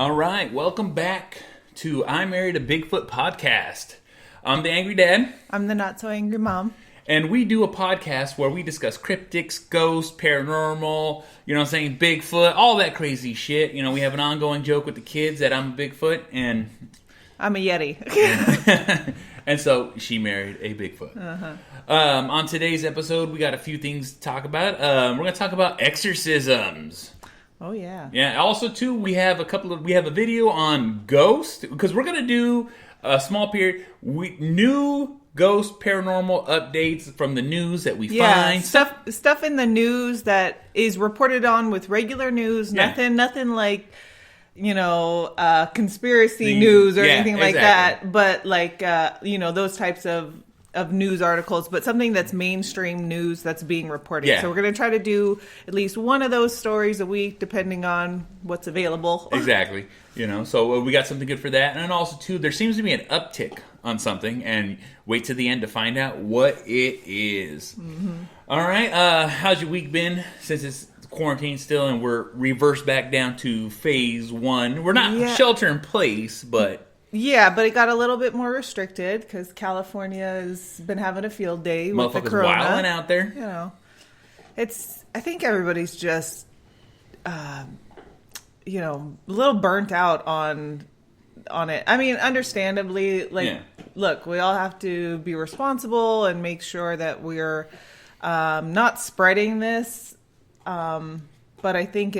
All right, welcome back to I Married A Bigfoot podcast. I'm the Angry Dad. I'm the Not So Angry Mom. And we do a podcast where we discuss cryptids, ghosts, paranormal, you know what I'm saying, Bigfoot, all that crazy shit. You know, we have an ongoing joke with the kids that I'm a Bigfoot and... I'm a Yeti. And so she married a Bigfoot. Uh-huh. On today's episode, we got a few things to talk about. We're going to talk about exorcisms. Oh, yeah. Yeah, also, too, we have a video on ghosts, because we're going to do a small period, new ghost paranormal updates from the news that we find. Stuff in the news that is reported on with regular news, nothing like, you know, conspiracy news or anything like that, but like, you know, those types of news articles, but something that's mainstream news that's being reported. Yeah. So we're going to try to do at least one of those stories a week, depending on what's available. Exactly. You know, so we got something good for that. And also, too, there seems to be an uptick on something, and wait to the end to find out what it is. Mm-hmm. All right. How's your week been since it's quarantine still and we're reversed back down to phase 1? We're not shelter in place, but... Yeah, but it got a little bit more restricted because California has been having a field day with the corona. Motherfuckers wilding out there. You know, I think everybody's just, you know, a little burnt out on it. I mean, understandably, look, we all have to be responsible and make sure that we're not spreading this. But I think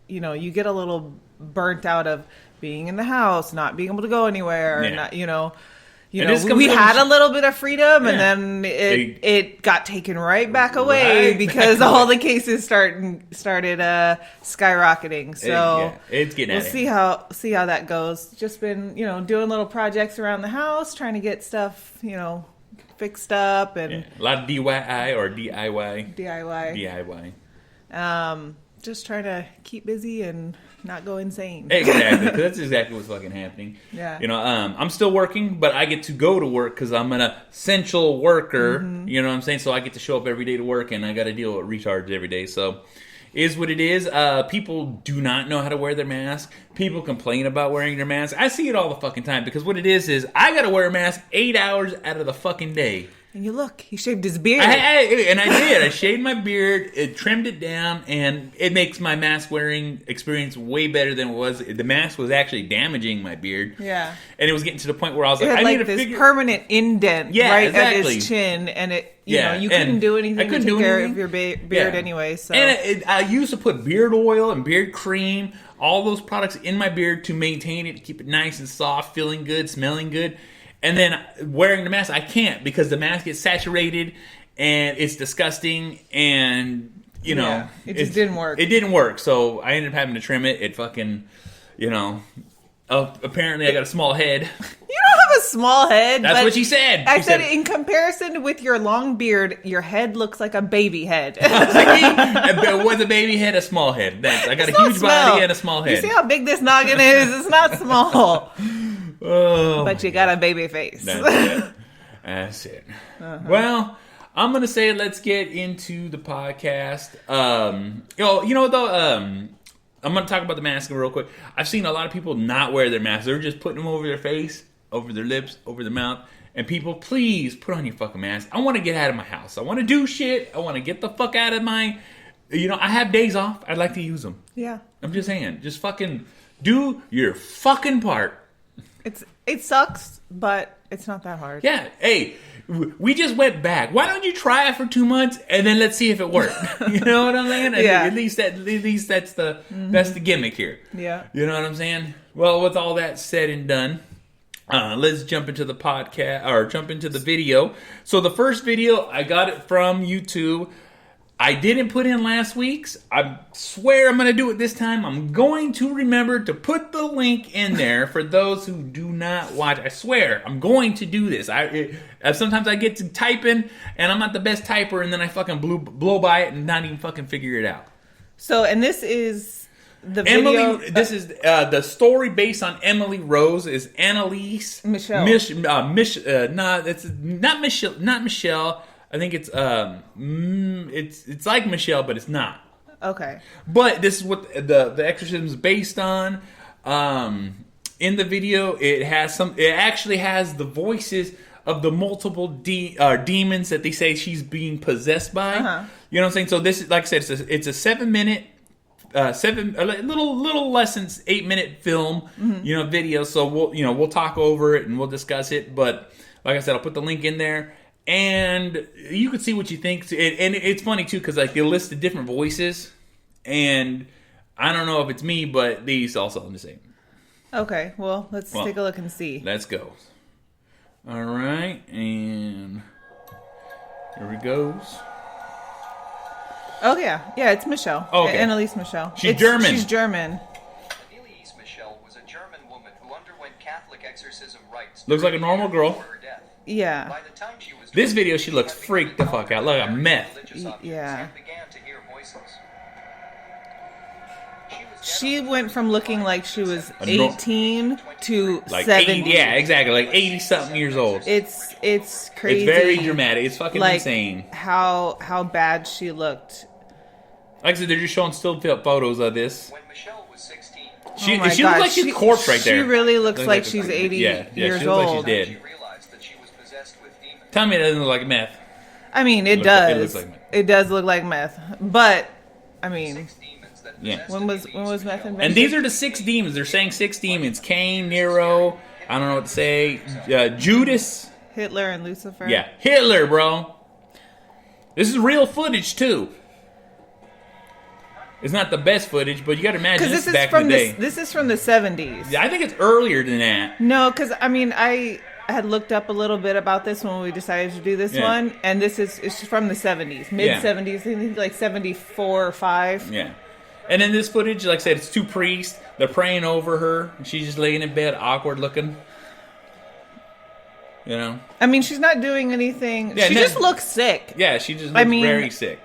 you get a little burnt out of being in the house, not being able to go anywhere, and not, we had a little bit of freedom, and then it got taken right back away because all the cases started skyrocketing. So it's getting. We'll see how that goes. Just been doing little projects around the house, trying to get stuff fixed up, and a lot of DIY or DIY. Just trying to keep busy and not go insane. Exactly, because that's exactly what's fucking happening. Yeah. I'm still working, but I get to go to work because I'm an essential worker. Mm-hmm. You know what I'm saying? So I get to show up every day to work, and I got to deal with recharge every day. So, is what it is. People do not know how to wear their mask. People complain about wearing their mask. I see it all the fucking time because what it is I got to wear a mask 8 hours out of the fucking day. And he shaved his beard. I did. I shaved my beard, trimmed it down, and it makes my mask wearing experience way better than it was. The mask was actually damaging my beard. Yeah. And it was getting to the point where I was like, I need to this permanent indent at his chin, and you couldn't do anything to take care of your beard anyway. So. And I used to put beard oil and beard cream, all those products in my beard to maintain it, to keep it nice and soft, feeling good, smelling good. And then wearing the mask, I can't because the mask gets saturated and it's disgusting and, it just didn't work. It didn't work. So I ended up having to trim it. It fucking, apparently I got a small head. You don't have a small head. That's what she said. I said in comparison with your long beard, your head looks like a baby head. It was a baby head, a small head. I got a huge body and a small head. You see how big this noggin is? It's not small. Oh, but you got a baby face. That's it. Uh-huh. Well, I'm going to say let's get into the podcast. I'm going to talk about the mask real quick. I've seen a lot of people not wear their masks. They're just putting them over their face, over their lips, over their mouth. And people, please put on your fucking mask. I want to get out of my house. I want to do shit. I want to get the fuck out of my... I have days off. I'd like to use them. Yeah. I'm just saying. Just fucking do your fucking part. It sucks, but it's not that hard. Yeah. Hey, we just went back. Why don't you try it for 2 months and then let's see if it works? You know what I'm saying? Yeah. At least that's the gimmick here. Yeah. You know what I'm saying? Well, with all that said and done, let's jump into the podcast or jump into the video. So the first video, I got it from YouTube. I didn't put in last week's. I swear I'm going to do it this time. I'm going to remember to put the link in there for those who do not watch. I swear, I'm going to do this. Sometimes I get to typing, and I'm not the best typer, and then I fucking blow by it and not even fucking figure it out. So, and this is the video... This is the story based on Emily Rose is Annelise Michel. It's not Michelle. Not Michelle. I think it's like Michelle, but it's not. Okay. But this is what the exorcism is based on. In the video, it actually has the voices of the multiple demons that they say she's being possessed by. You know what I'm saying? So this is, like I said, it's a 7-minute, a little less than 8-minute film, video. So we'll talk over it and we'll discuss it. But like I said, I'll put the link in there, and you can see what you think. And it's funny too, because like they list the different voices, and I don't know if it's me, but these all sound the same. Okay, well, let's take a look and see. Let's go. All right, and here it goes. Oh, yeah, it's Michelle. Oh, okay. Annelise Michel. She's German. She's German. Annelise Michel was a German woman who underwent Catholic exorcism rites. Looks like a normal girl. Her death. Yeah. By the time she was This video, she looks freaked the fuck out. Like a meth. Yeah. Began to hear voices. She went from looking like she was 18 to like 70. 80, yeah, exactly, like 80-something years old. It's crazy. It's very dramatic. It's fucking insane. How bad she looked. Like I said, they're just showing still photos of this. When Michelle was 16, she looks like she's a corpse right there. She really looks like she's 80 years she looks old. like she's dead. she realized that she was possessed with demons. Tell me it doesn't look like meth. I mean, it looks does. like meth. It does look like meth. But, I mean, 6 demons that Yeah. possessed when was meth invented? And these are the 6 demons. They're saying 6 demons. Cain, Nero, I don't know what to say. Judas. Hitler and Lucifer. Yeah, Hitler, bro. This is real footage, too. It's not the best footage, but you got to imagine this is back in the day. This is from the 70s. Yeah, I think it's earlier than that. No, because, I mean, I had looked up a little bit about this when we decided to do this one, and it's from the 70s, mid-70s, I think like 74 or 5. Yeah. And in this footage, like I said, it's 2 priests. They're praying over her. And she's just laying in bed, awkward looking. You know? I mean, she's not doing anything. Yeah, she just looks sick. Yeah, she just looks very sick.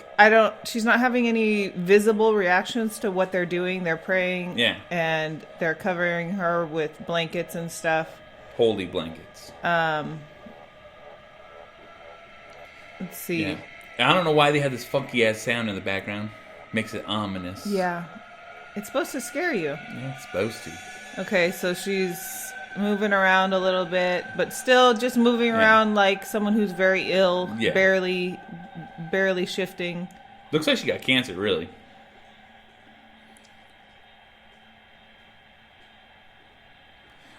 She's not having any visible reactions to what they're doing. They're praying. Yeah. And they're covering her with blankets and stuff. Holy blankets. Let's see. Yeah. I don't know why they have this funky ass sound in the background. Makes it ominous. Yeah. It's supposed to scare you. Yeah, it's supposed to. Okay, so she's moving around a little bit, but still just moving around like someone who's very ill, barely shifting. Looks like she got cancer, really.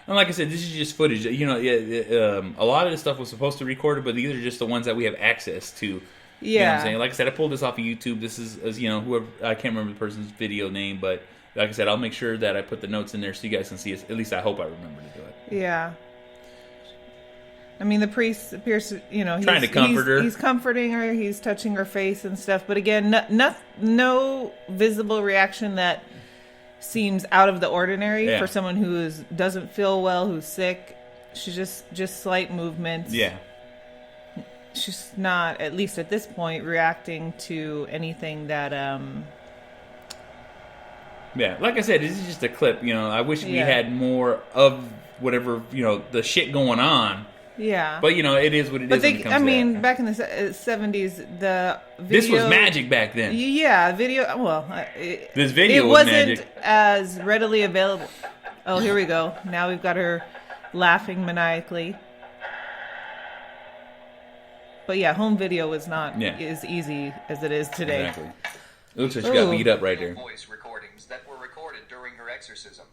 And like I said, this is just footage. You know, a lot of this stuff was supposed to be recorded, but these are just the ones that we have access to. Yeah. You know what I'm saying? Like I said, I pulled this off of YouTube. This is, whoever, I can't remember the person's video name, but like I said, I'll make sure that I put the notes in there so you guys can see it. At least I hope I remember to do it. Yeah. I mean, the priest appears to, trying to comfort her. He's comforting her. He's touching her face and stuff. But again, no visible reaction that seems out of the ordinary for someone who doesn't feel well, who's sick. She's just slight movements. Yeah. She's not, at least at this point, reacting to anything that Yeah, like I said, this is just a clip. I wish we had more of whatever, the shit going on. Yeah. But, it is what it is. When it comes to that. Back in the 70s, the video... This was magic back then. Yeah, video... Well, this video was wasn't magic. As readily available. Oh, here we go. Now we've got her laughing maniacally. But yeah, home video was not as easy as it is today. Exactly. It looks like she got beat up right there. Voice recordings that were recorded during her exorcism.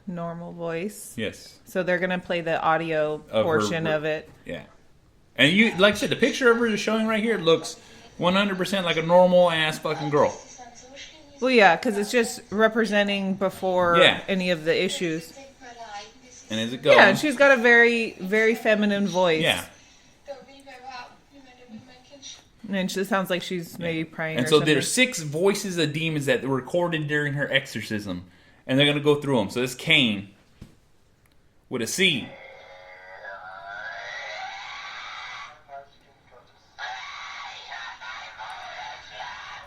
Normal voice. Yes. So they're going to play the audio portion of it. Yeah. And you, like I said, the picture of her is showing right here looks 100% like a normal ass fucking girl. Well, yeah, because it's just representing before any of the issues. And as it goes. Yeah, and she's got a very, very feminine voice. Yeah. And she sounds like she's maybe praying. And or so something. there's 6 voices of demons that were recorded during her exorcism. And they're going to go through them. So this Cain with a C.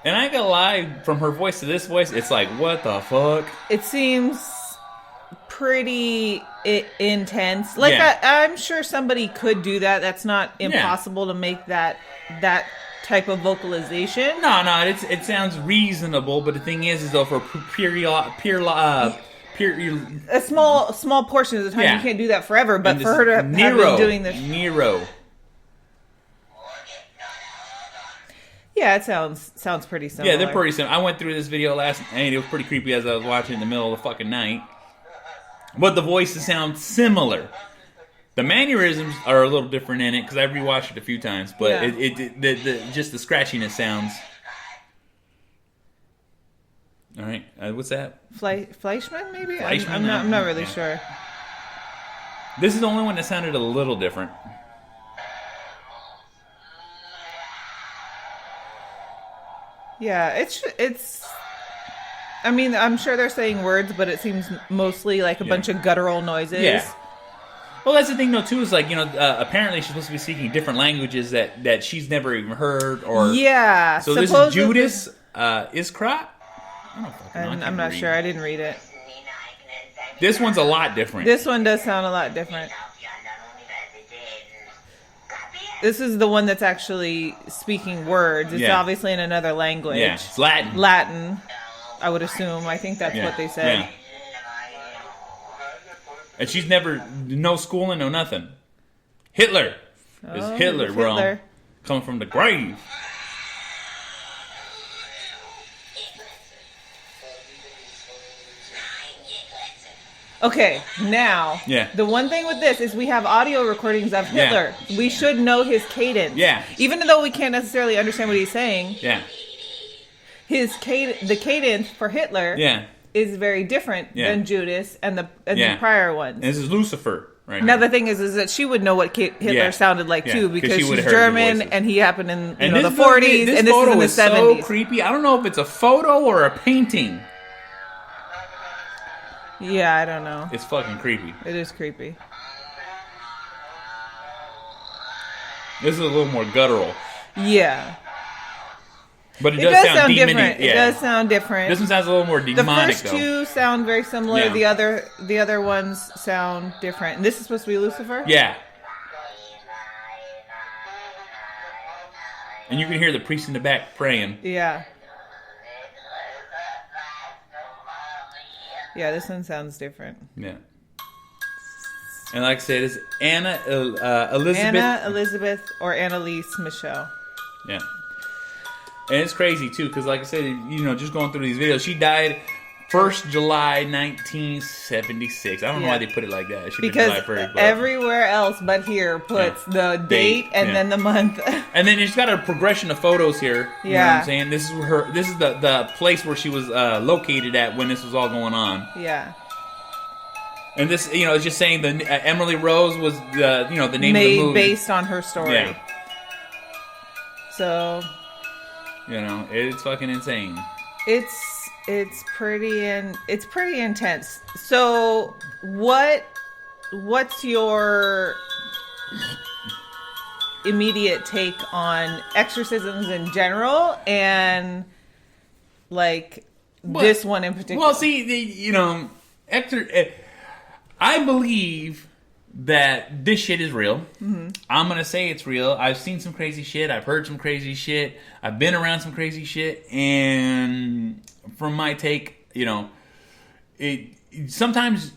And I ain't gonna lie, from her voice to this voice, it's like, what the fuck? It seems pretty intense. Like, I'm sure somebody could do that. That's not impossible to make that type of vocalization. No, it sounds reasonable, but the thing is though, for A small portion of the time, you can't do that forever. But for her to have been doing this, yeah, it sounds pretty similar. Yeah, they're pretty similar. I went through this video last night, and it was pretty creepy as I was watching in the middle of the fucking night. But the voices sound similar. The mannerisms are a little different in it because I rewatched it a few times, but just the scratchiness sounds. All right, what's that? Fleischman, maybe. Fleischman? I'm not really sure. This is the only one that sounded a little different. Yeah, it's. I mean, I'm sure they're saying words, but it seems mostly like a bunch of guttural noises. Yeah. Well, that's the thing, though, too, is like, apparently she's supposed to be speaking different languages that she's never even heard, or... Yeah. So this is Judas Iskrat? I'm not sure. I didn't read it. This one's a lot different. This one does sound a lot different. This is the one that's actually speaking words. It's obviously in another language. Yeah, it's Latin. Latin, I would assume. I think that's what they said. Yeah. And she's never, no schooling, no nothing. Hitler. It's Hitler, bro. Hitler. Coming from the grave. Okay, now, the one thing with this is we have audio recordings of Hitler. Yeah. We should know his cadence. Yeah. Even though we can't necessarily understand what he's saying. Yeah. The cadence for Hitler is very different than Judas and the prior ones. And this is Lucifer right now. The thing is that she would know what Hitler sounded like too, because she's German and he happened in the 40s, and this is in the 70s. So creepy. I don't know if it's a photo or a painting. Yeah, I don't know. It's fucking creepy. It is creepy. This is a little more guttural. Yeah. But it does sound different. Yeah. It does sound different. This one sounds a little more demonic, The first two sound very similar. Yeah. The other ones sound different. And this is supposed to be Lucifer? Yeah. And you can hear the priest in the back praying. Yeah. Yeah, this one sounds different. Yeah. And like I said, it's Elizabeth. Anna Elizabeth or Annelise Michel. Yeah. And it's crazy, too, because like I said, just going through these videos, she died 1st July 1976. I don't know why they put it like that. It should be July 1st. But everywhere else but here puts the date and then the month. And then it's got a progression of photos here. You know what I'm saying? This is the place where she was located at when this was all going on. Yeah. And this, it's just saying the Emily Rose was the name of the movie. Based on her story. Yeah. So... it's fucking insane. It's pretty intense. So what's your immediate take on exorcisms in general and this one in particular? Well, see, I believe that this shit is real. Mm-hmm. I'm going to say it's real. I've seen some crazy shit. I've heard some crazy shit. I've been around some crazy shit. And from my take, sometimes,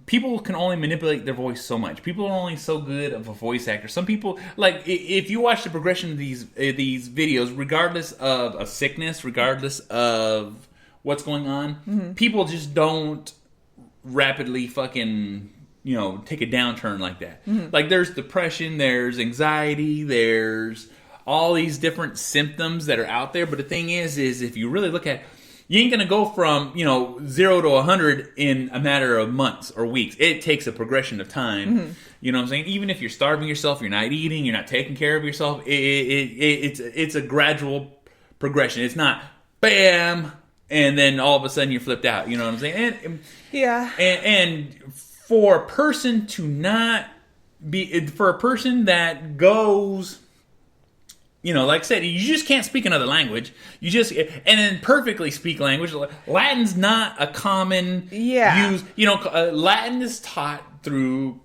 people can only manipulate their voice so much. People are only so good of a voice actor. Some people, if you watch the progression of these videos, regardless of a sickness, regardless of what's going on, people just don't rapidly fucking... take a downturn like that. Mm-hmm. Like, there's depression, there's anxiety, there's all these different symptoms that are out there. But the thing is if you really look at, you ain't gonna go from 0 to 100 in a matter of months or weeks. It takes a progression of time. Mm-hmm. You know what I'm saying? Even if you're starving yourself, you're not eating, you're not taking care of yourself. It's a gradual progression. It's not bam and then all of a sudden you're flipped out. You know what I'm saying? And for a person that goes, like I said, you just can't speak another language. You just, and then perfectly speak language. Latin's not a common use. Latin is taught through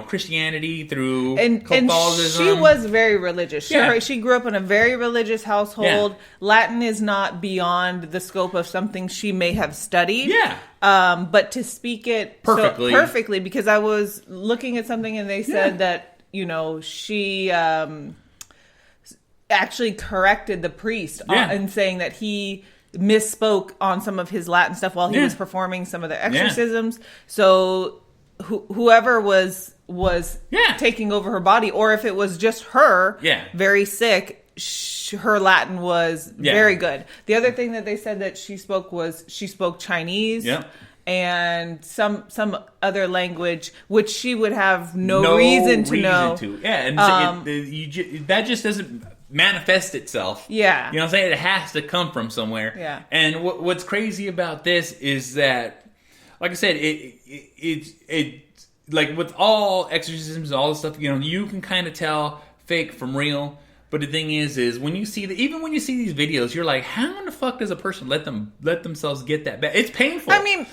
Christianity, through and Catholicism. she was very religious. Yeah. She grew up in a very religious household. Yeah. Latin is not beyond the scope of something she may have studied. Yeah. But to speak it perfectly, because I was looking at something and they said that, she actually corrected the priest in saying that he misspoke on some of his Latin stuff while he was performing some of the exorcisms. Yeah. So whoever was taking over her body, or if it was just her very sick, her Latin was very good. The other thing that they said that she spoke Chinese and some other language, which she would have no reason to know. Yeah, and that just doesn't manifest itself. Yeah. You know what I'm saying? It has to come from somewhere. Yeah. And what's crazy about this is that, like I said, it like with all exorcisms and all this stuff, you can kind of tell fake from real. But the thing is when you see even when you see these videos, you're like, how in the fuck does a person let themselves get that bad? It's painful. I mean,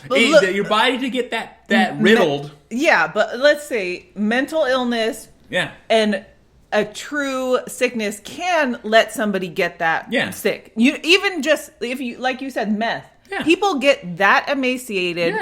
your body to get that riddled. Yeah, but let's say mental illness. Yeah. And a true sickness can let somebody get that sick. You even just if you like you said meth. Yeah. People get that emaciated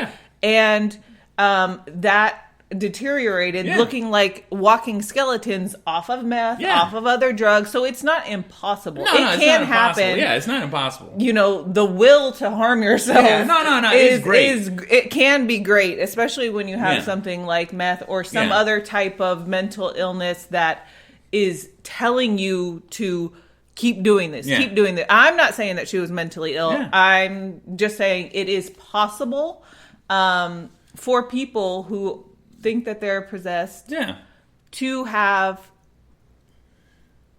and that deteriorated, looking like walking skeletons off of meth, off of other drugs. So it's not impossible. It can happen. Yeah, it's not impossible. The will to harm yourself. Yeah, no, it's great. It can be great, especially when you have something like meth or some other type of mental illness that is telling you to keep doing this, keep doing that. I'm not saying that she was mentally ill. Yeah. I'm just saying it is possible for people who think that they're possessed to have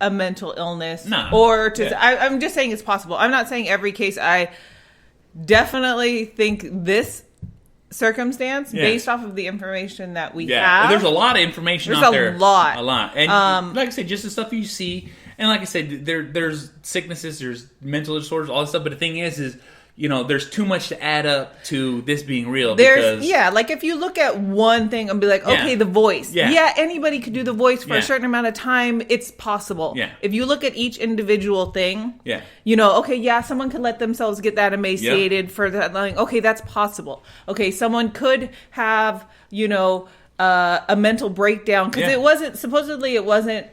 a mental illness. Or to... I'm just saying it's possible. I'm not saying every case. I definitely think this circumstance, based off of the information that we have... There's a lot of information out there. There's a lot. And like I said, just the stuff you see... And like I said, there's sicknesses, there's mental disorders, all this stuff. But the thing is there's too much to add up to this being real. Like if you look at one thing and be like, okay, the voice. Yeah, anybody could do the voice for a certain amount of time. It's possible. Yeah. If you look at each individual thing, someone could let themselves get that emaciated for that. Like, okay, that's possible. Okay, someone could have, a mental breakdown because it wasn't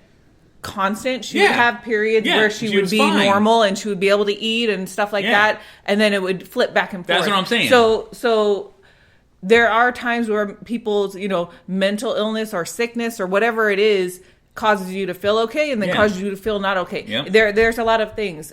constant. She would have periods where she would be normal and she would be able to eat and stuff like that, and then it would flip back and forth. That's what I'm saying. So there are times where people's mental illness or sickness or whatever it is causes you to feel okay and then causes you to feel not okay. There's a lot of things.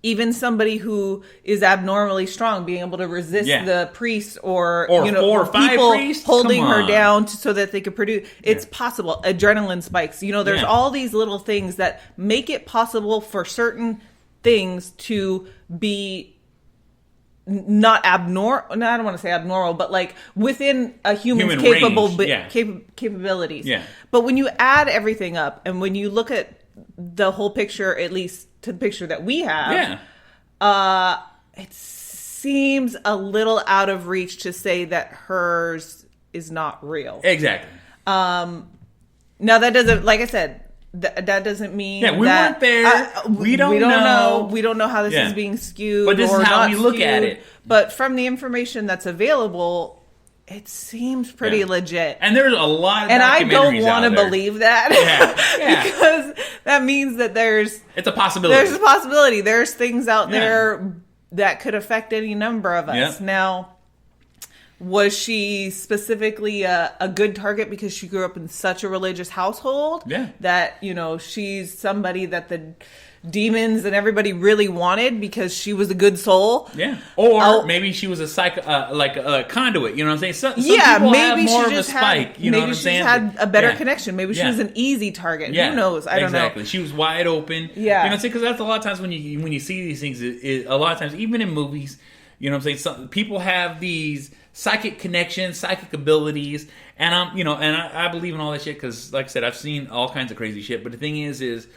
Even somebody who is abnormally strong being able to resist the priest or 4 or 5 people priests holding her down so that they could produce. It's possible. Adrenaline spikes. There's all these little things that make it possible for certain things to be not abnormal. No, I don't want to say abnormal, but like within a human's capabilities. Yeah. But when you add everything up and when you look at the whole picture, at least to the picture that we have, it seems a little out of reach to say that hers is not real. Exactly. Now that doesn't, like I said, that doesn't mean we weren't there. We don't know. We don't know how this is being skewed. But this is how we look at it. But from the information that's available, it seems pretty legit. And there's a lot of documentaries and I don't want to out there. Believe that. Because that means that it's a possibility. There's a possibility. There's things out there that could affect any number of us. Now, was she specifically a good target because she grew up in such a religious household? Yeah. That, she's somebody that the demons and everybody really wanted because she was a good soul. Yeah. Or maybe she was a conduit, you know what I'm saying? Some people have more of a spike, you know what I'm saying? Maybe she had a better connection. Maybe she was an easy target. Who knows? I don't know. Exactly. She was wide open. Yeah. You know what I'm saying? Because that's a lot of times when you see these things, a lot of times, even in movies, you know what I'm saying? People have these psychic connections, psychic abilities, and I believe in all that shit because, like I said, I've seen all kinds of crazy shit. But the thing is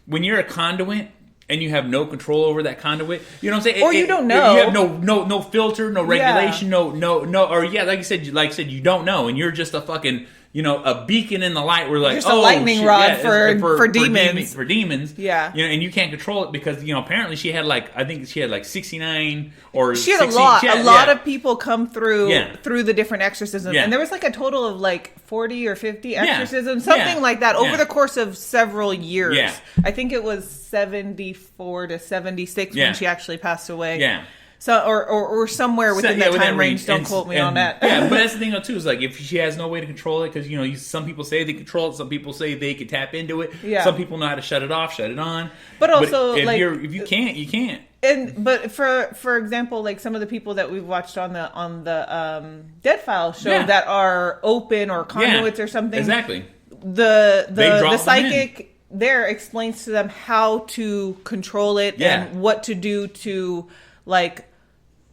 when you're a conduit, and you have no control over that conduit. You know what I'm saying? Or you don't know. You have no filter, no regulation, no, or like you said, you don't know, and you're just a fucking, a beacon in the light. Where like, just a lightning rod for demons. For demons. Yeah. And you can't control it because, apparently she had I think she had 69 or she had 60, a lot of people come through the different exorcisms. Yeah. And there was a total of 40 or 50 exorcisms, something like that over the course of several years. Yeah. I think it was 74 to 76 when she actually passed away. Yeah. So or somewhere within that time range. Don't quote me on that. Yeah, but that's the thing though too, is if she has no way to control it, because some people say they control it, some people say they can tap into it. Yeah. Some people know how to shut it off, shut it on. But also if you can't, you can't. But for example, some of the people that we've watched on the Dead Files show that are open or conduits or something. Exactly. The psychic there explains to them how to control it and what to do to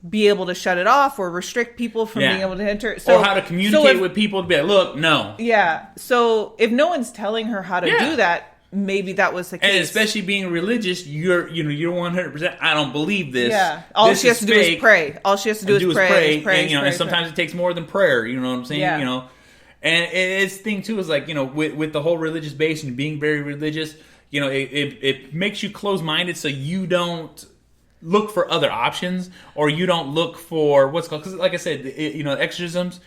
be able to shut it off or restrict people from being able to enter. So, or how to communicate with people to be look, no. Yeah. So if no one's telling her how to do that, maybe that was the case. And especially being religious, you're 100%. I don't believe this. Yeah. All she has to do is pray. All she has to do is pray. And sometimes it takes more than prayer. You know what I'm saying? Yeah. And it's the thing too is with the whole religious base and being very religious, it makes you close-minded, so you don't look for other options, or you don't look for what's called, because like I said, exorcisms,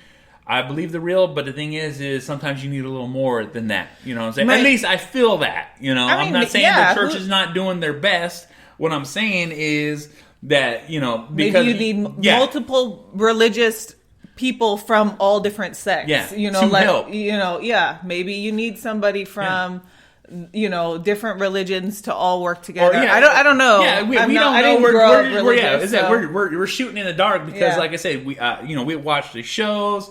I believe they're real, but the thing is sometimes you need a little more than that. You know what I'm saying? At least I feel that. I'm not saying the church is not doing their best. What I'm saying is that, because maybe you need multiple religious people from all different sects. Yeah, to help. Maybe you need somebody from different religions to all work together. Or, I don't know. Yeah, we don't know. We're shooting in the dark because, like I said, we watch the shows.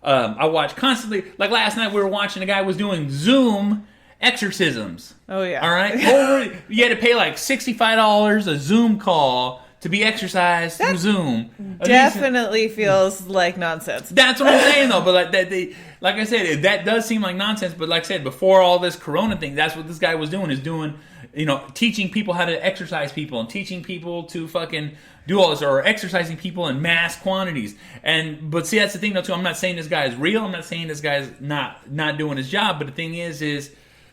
I watch constantly. Like last night, we were watching a guy was doing Zoom exorcisms. Oh yeah. All right. You had to pay $65 a Zoom call to be exercised through Zoom. Definitely feels like nonsense. That's what I'm saying, though. But like I said, that does seem like nonsense. But like I said, before all this Corona thing, that's what this guy was doing. Teaching people how to exercise people and teaching people to fucking do all this, or exercising people in mass quantities. But see, that's the thing, though. Too, I'm not saying this guy is real. I'm not saying this guy's not doing his job. But the thing is.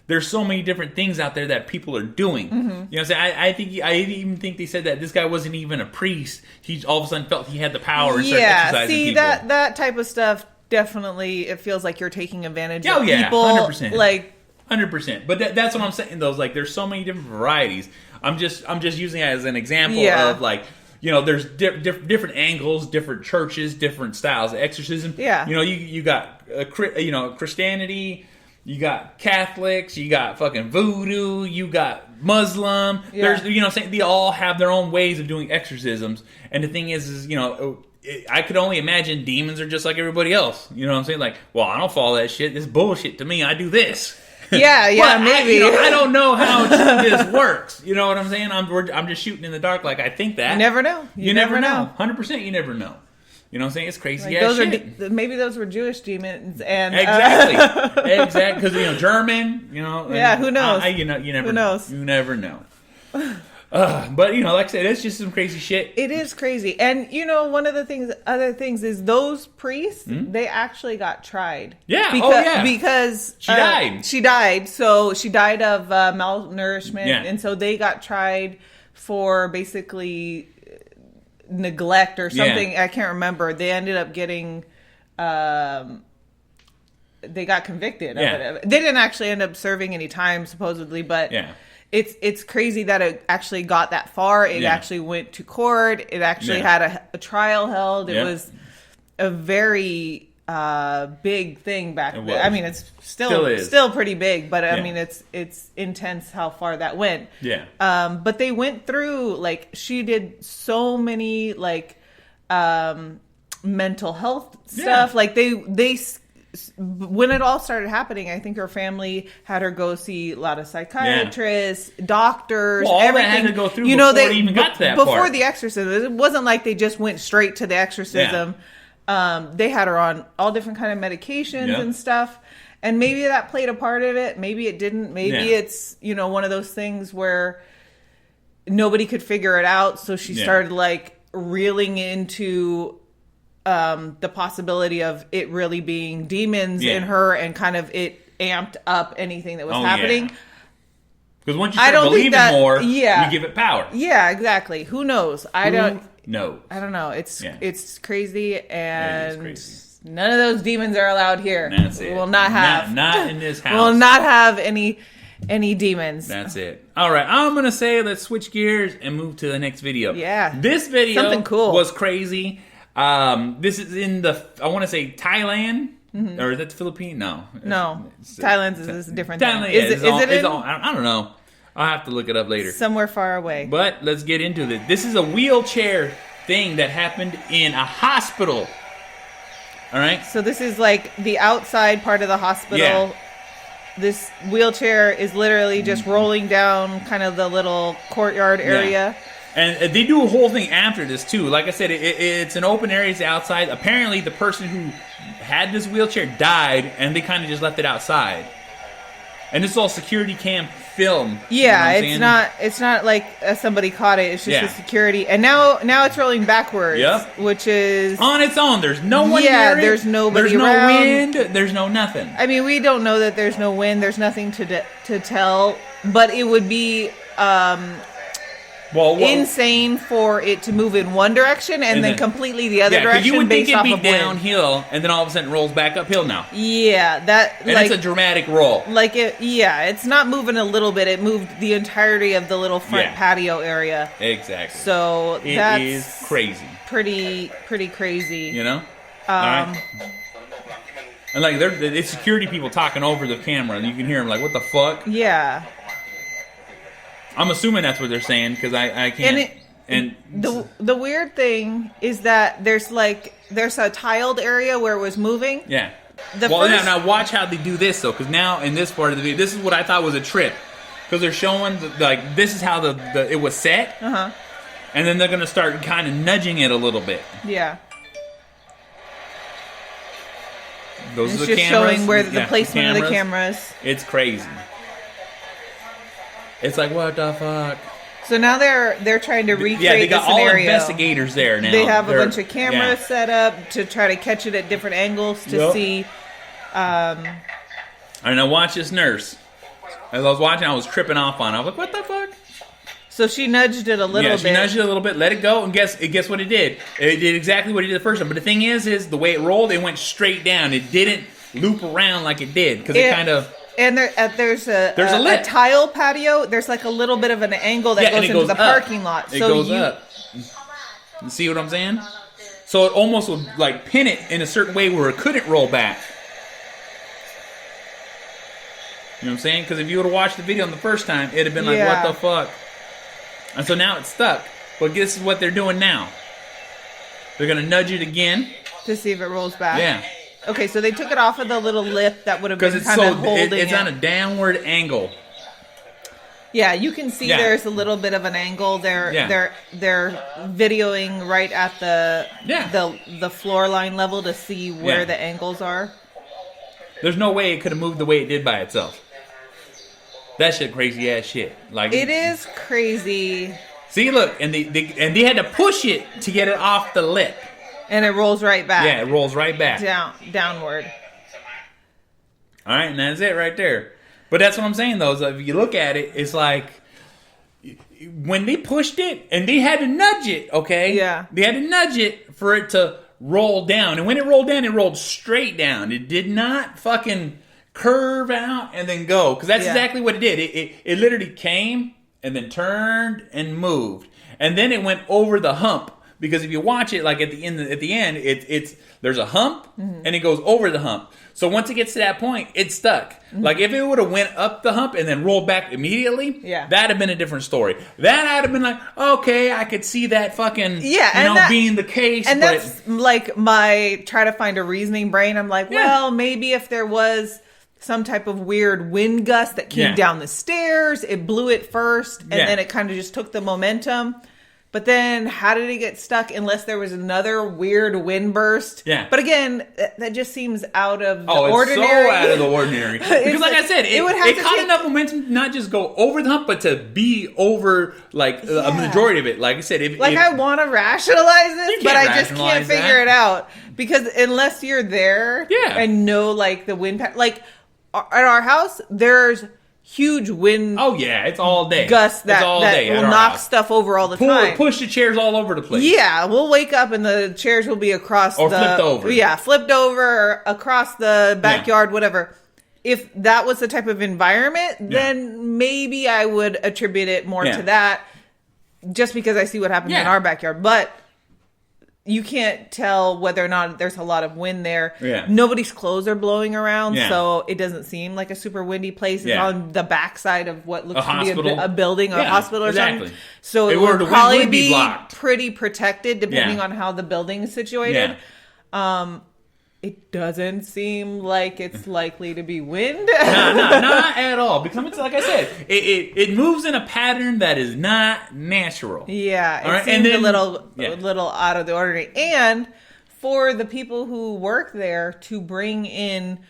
There's so many different things out there that people are doing. Mm-hmm. I even think they said that this guy wasn't even a priest. He all of a sudden felt he had the power and started exercising people. that type of stuff definitely, it feels like you're taking advantage of people. 100%. 100%. But that's what I'm saying, though. There's so many different varieties. I'm just using it as an example of there's different angles, different churches, different styles of exorcism. Yeah. You got Christianity. You got Catholics, you got fucking voodoo, you got Muslim. Yeah. There's, they all have their own ways of doing exorcisms. And the thing is I could only imagine demons are just like everybody else. You know what I'm saying? I don't follow that shit. This is bullshit to me. I do this. Yeah, maybe. I don't know how this works. You know what I'm saying? I'm just shooting in the dark. I think that. You never know. You never know. 100%. You never know. You know what I'm saying? It's crazy. Maybe those were Jewish demons, and exactly, because German. Who knows? You never. Who knows? You never know. But like I said, it's just some crazy shit. It is crazy, and one of the other things is those priests. They actually got tried. Yeah. Because she died. She died. So she died of malnourishment, and so they got tried for basically neglect or something. I can't remember. They ended up getting they got convicted of it. They didn't actually end up serving any time supposedly, but it's crazy that it actually got that far. It actually went to court. It actually had a trial held. It was a very big thing back then. I mean, it's still pretty big, but I mean, it's intense how far that went. But they went through, she did so many mental health stuff. They when it all started happening, I think her family had her go see a lot of psychiatrists, doctors, all everything. that had to go through before they even got to that before part. The exorcism. It wasn't like they just went straight to the exorcism. They had her on all different kind of medications and stuff. And maybe that played a part of it. Maybe it didn't. Maybe it's, one of those things where nobody could figure it out. So she started like reeling into the possibility of it really being demons in her, and kind of it amped up anything that was happening. Because once you start believing more, you give it power. Yeah, exactly. Who knows? I don't know. It's crazy, and it is crazy. None of those demons are allowed here. That's it. We will not have. Not in this house. We'll not have any demons. That's it. All right, I'm going to say let's switch gears and move to the next video. Yeah. This video Something cool. was crazy. This is in I want to say Thailand. Mm-hmm. Or is that the Philippines? No. Thailand is a different thing. Thailand, Is it I don't know. I'll have to look it up later. Somewhere far away. But let's get into this. This is a wheelchair thing that happened in a hospital. All right? So this is like the outside part of the hospital. Yeah. This wheelchair is literally just rolling down kind of the little courtyard area. And they do a whole thing after this, too. Like I said, it's an open area. It's outside. Apparently, the person who had this wheelchair died, and they kind of just left it outside. And this is all security cam film. Yeah, you know it's not like somebody caught it. It's just a security. And now it's rolling backwards. Yep. Which is on its own. There's no one near it. There's nobody There's around. no wind. There's no nothing. I mean, we don't know that there's no wind. There's nothing to tell. But it would be insane for it to move in one direction and then completely the other direction. You would think based it'd off be of downhill, and then all of a sudden it rolls back uphill now. Yeah, and it's a dramatic roll. It's not moving a little bit. It moved the entirety of the little front patio area. Exactly. So it is crazy. Pretty crazy. You know. All right. And like it's security people talking over the camera, and you can hear them like, "What the fuck?" Yeah. I'm assuming that's what they're saying because I can't. And the weird thing is that there's a tiled area where it was moving. Yeah. Now watch how they do this though, because now in this part of the video, this is what I thought was a trip, because they're showing this is how it was set. Uh-huh. And then they're gonna start kind of nudging it a little bit. Yeah. Those are the just cameras. Showing where the placement of the cameras. It's crazy. It's like, what the fuck? So now they're trying to recreate they got the scenario. all investigators there now. They have a bunch of cameras set up to try to catch it at different angles to see. And I watch this nurse. As I was watching, I was tripping off on it. I was like, what the fuck? So she nudged it a little bit. Yeah, she nudged it a little bit, let it go, and guess what it did? It did exactly what it did the first time. But the thing is the way it rolled, it went straight down. It didn't loop around like it did, because it kind of... And there's a tile patio. There's like a little bit of an angle that goes into the parking lot. It goes up. You see what I'm saying? So it almost would like pin it in a certain way where it couldn't roll back. You know what I'm saying? Because if you would have watched the video on the first time, it'd have been like, what the fuck? And so now it's stuck. But this is what they're doing now. They're going to nudge it again. To see if it rolls back. Yeah. Okay, so they took it off of the little lip that would have been kind of holding it. It's on a downward angle. Yeah, you can see there's a little bit of an angle. They're videoing right at the floor line level to see where the angles are. There's no way it could have moved the way it did by itself. That shit crazy ass shit. Like it is crazy. See, look, and they had to push it to get it off the lip. And it rolls right back. Yeah, it rolls right back. Downward. All right, and that's it right there. But that's what I'm saying, though. Is if you look at it, it's like when they pushed it, and they had to nudge it, okay? Yeah. They had to nudge it for it to roll down. And when it rolled down, it rolled straight down. It did not fucking curve out and then go. Because that's exactly what it did. It literally came and then turned and moved. And then it went over the hump. Because if you watch it, like at the end, it's there's a hump and it goes over the hump. So once it gets to that point, it's stuck. Mm-hmm. Like if it would have went up the hump and then rolled back immediately, that'd have been a different story. That I'd have been like, okay, I could see that fucking being the case. And that's like my try to find a reasoning brain. I'm like, well, maybe if there was some type of weird wind gust that came down the stairs, it blew it first, and then it kind of just took the momentum. But then how did it get stuck unless there was another weird wind burst? Yeah. But again, that just seems out of the ordinary. ordinary. So out of the ordinary. Because like I said, it caught enough momentum to not just go over the hump, but to be over like a majority of it. Like I said, I want to rationalize this, but I just can't figure it out. Because unless you're there and know like the wind like at our house, there's huge wind. Oh yeah, it's all day. Gusts that will knock stuff over all the time. Push the chairs all over the place. Yeah, we'll wake up and the chairs will be across or flipped over. Yeah, flipped over or across the backyard, whatever. If that was the type of environment, then maybe I would attribute it more to that, just because I see what happens in our backyard. But you can't tell whether or not there's a lot of wind there. Yeah. Nobody's clothes are blowing around, so it doesn't seem like a super windy place. It's on the backside of what looks to be a building or a hospital or something. So it would probably be pretty protected depending on how the building is situated. Yeah. It doesn't seem like it's likely to be wind. No, not at all. Because like I said, it moves in a pattern that is not natural. Yeah, it seems a little out of the ordinary. And for the people who work there to bring in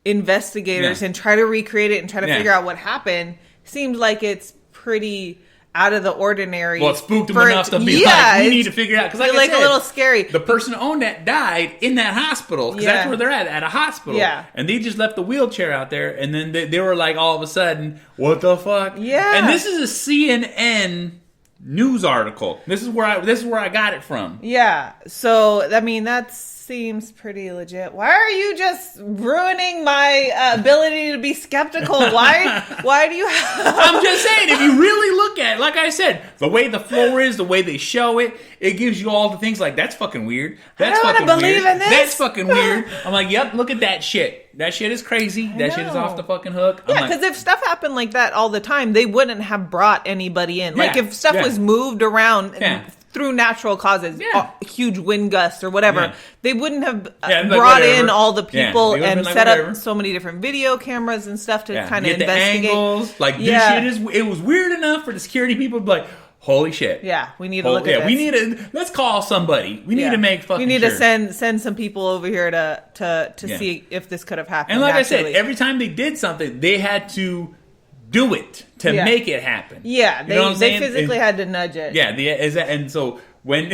investigators and try to recreate it and try to figure out what happened, seems like it's pretty out of the ordinary. Well, it spooked them enough to be like, we need to figure it out. Because like I said, a little scary. The person who owned that died in that hospital. Because that's where they're at a hospital. Yeah. And they just left the wheelchair out there. And then they were like, all of a sudden, what the fuck? Yeah. And this is a CNN news article. This is where I got it from. Yeah. So, I mean, that seems pretty legit. Why are you just ruining my ability to be skeptical? Why do you I'm just saying, if you really look at it, like I said, the way the floor is, the way they show it, it gives you all the things like, that's fucking weird. That's fucking weird. Believe in this. That's fucking weird. I'm like, yep, look at that shit. That shit is crazy. That shit is off the fucking hook. Yeah, because if stuff happened like that all the time, they wouldn't have brought anybody in. Like if stuff was moved around through natural causes, huge wind gusts or whatever, they wouldn't have brought in all the people and set up so many different video cameras and stuff to kind of investigate. The angles, like this shit is. It was weird enough for the security people to be like, holy shit. Yeah, we need to look at this. Let's call somebody. We need to make fucking We need to send some people over here to see if this could have happened. And like I said, every time they did something, they had to do it to make it happen. Yeah, they physically had to nudge it. Yeah, and so when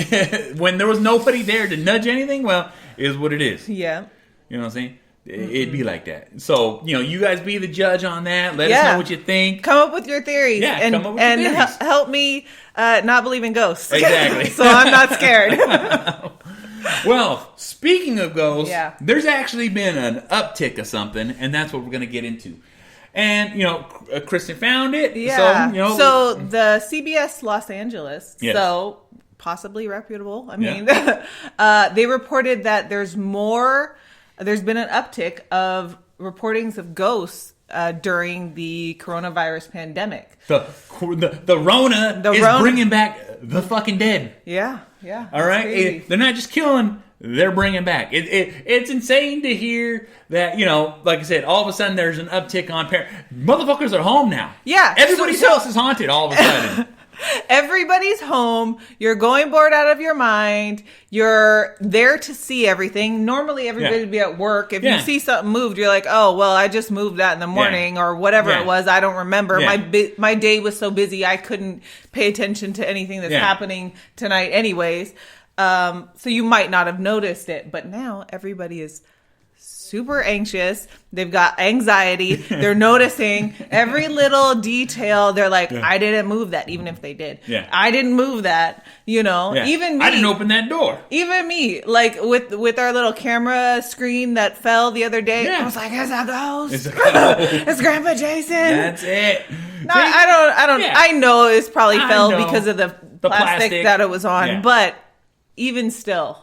when there was nobody there to nudge anything, well, it is what it is. Yeah. You know what I'm saying? It'd be like that. So, you guys be the judge on that. Let us know what you think. Come up with your theories. Yeah, come up with your theories. Help me not believe in ghosts. Exactly. So I'm not scared. Well, speaking of ghosts, there's actually been an uptick of something, and that's what we're going to get into. And, Cristin found it. Yeah. So the CBS Los Angeles, so possibly reputable. I mean, they reported that there's been an uptick of reportings of ghosts during the coronavirus pandemic. The Rona is bringing back the fucking dead. Yeah. All right? They're not just killing, they're bringing back. It's insane to hear that, like I said, all of a sudden there's an uptick on motherfuckers are home now. Yeah. Everybody's house is haunted all of a sudden. Everybody's home. You're going bored out of your mind. You're there to see everything. Normally, everybody would be at work. If you see something moved, you're like, oh, well, I just moved that in the morning or whatever it was. I don't remember. My day was so busy, I couldn't pay attention to anything that's happening tonight anyways. So you might not have noticed it. But now everybody is super anxious. They've got anxiety. They're noticing every little detail. They're like, I didn't move that, even if they did. Yeah. I didn't move that, Even me. I didn't open that door. Even me. Like with our little camera screen that fell the other day. I was like, it's a ghost. It's Grandpa Jason. That's it. No, I don't. I know it's probably fell because of the plastic that it was on. But even still,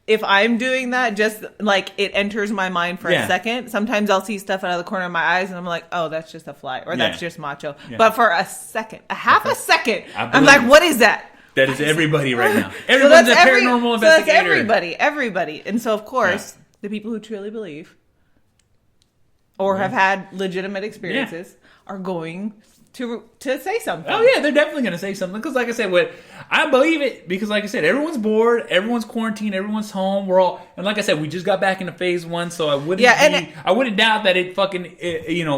if I'm doing that, just like it enters my mind for a second. Sometimes I'll see stuff out of the corner of my eyes and I'm like, oh, that's just a fly or that's just macho. But for a second, half a second, I'm like, what is that? That is everybody right now. Everyone's a paranormal investigator. So that's everybody. And so, of course, the people who truly believe or have had legitimate experiences are going to say something. Oh yeah, they're definitely gonna say something because, like I said, I believe it because, like I said, everyone's bored, everyone's quarantined, everyone's home. We're all, and like I said, we just got back into phase 1, so I wouldn't doubt that it fucking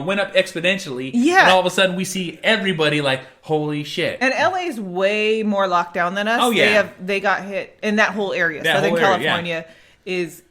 went up exponentially. Yeah, and all of a sudden we see everybody like, holy shit. And LA's way more locked down than us. Oh yeah, they got hit in that whole area. Southern California is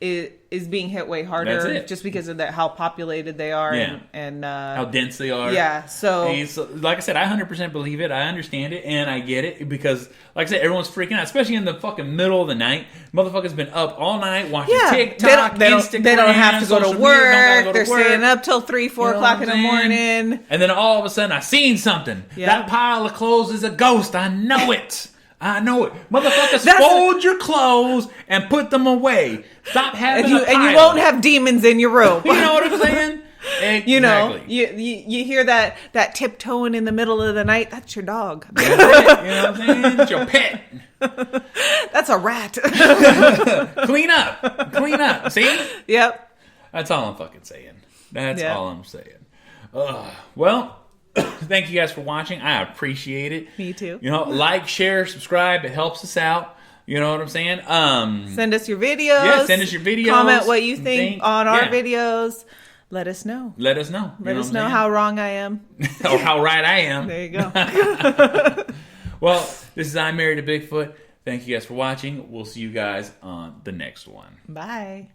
being hit way harder just because of how populated they are and how dense they are. Yeah, so like I said, I 100% believe it. I understand it and I get it because, like I said, everyone's freaking out, especially in the fucking middle of the night. Motherfuckers been up all night watching TikTok, Instagram. They don't have to go to work. They're work. Staying up till 3, 4 o'clock in the morning. And then all of a sudden, I seen something. Yep. That pile of clothes is a ghost. I know it. I know it. Motherfuckers, fold your clothes and put them away. Stop having a pile. And you won't have demons in your room. You know what I'm saying? Exactly. You know, you hear that tiptoeing in the middle of the night. That's your dog. That's it. You know what I'm saying? It's your pet. That's a rat. Clean up. See? Yep. That's all I'm fucking saying. That's all I'm saying. Well, thank you guys for watching. I appreciate it. Me too. You know, like, share, subscribe. It helps us out. You know what I'm saying? Send us your videos. Yeah, send us your videos. Comment what you think on our videos. Let us know. Let us know. Let us know how wrong I am. Or how right I am. There you go. Well, this is I'm Married A Bigfoot. Thank you guys for watching. We'll see you guys on the next one. Bye.